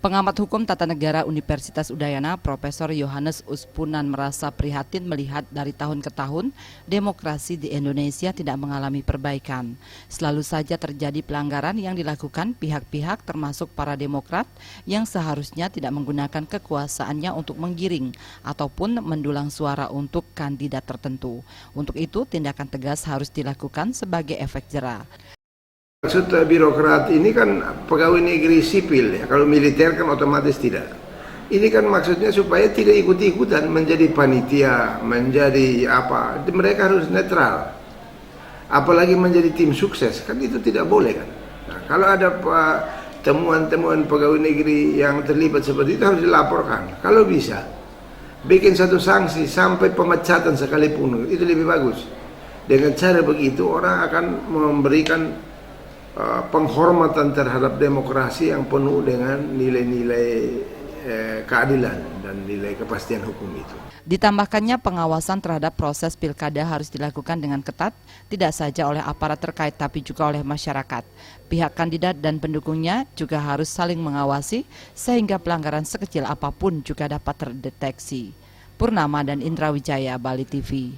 Pengamat Hukum Tata Negara Universitas Udayana, Profesor Yohanes Uspunan merasa prihatin melihat dari tahun ke tahun demokrasi di Indonesia tidak mengalami perbaikan. Selalu saja terjadi pelanggaran yang dilakukan pihak-pihak termasuk para demokrat yang seharusnya tidak menggunakan kekuasaannya untuk menggiring ataupun mendulang suara untuk kandidat tertentu. Untuk itu, tindakan tegas harus dilakukan sebagai efek jera. Maksud birokrat ini kan pegawai negeri sipil ya, kalau militer kan otomatis tidak. Ini kan maksudnya supaya tidak ikut-ikutan menjadi panitia, menjadi apa, mereka harus netral. Apalagi menjadi tim sukses, kan itu tidak boleh kan. Nah, kalau ada temuan-temuan pegawai negeri yang terlibat seperti itu harus dilaporkan. Kalau bisa, bikin satu sanksi sampai pemecatan sekalipun, itu lebih bagus. Dengan cara begitu orang akan memberikan penghormatan terhadap demokrasi yang penuh dengan nilai-nilai keadilan dan nilai kepastian hukum itu. Ditambahkannya pengawasan terhadap proses pilkada harus dilakukan dengan ketat, tidak saja oleh aparat terkait tapi juga oleh masyarakat. Pihak kandidat dan pendukungnya juga harus saling mengawasi sehingga pelanggaran sekecil apapun juga dapat terdeteksi. Purnama dan Indra Wijaya, Bali TV.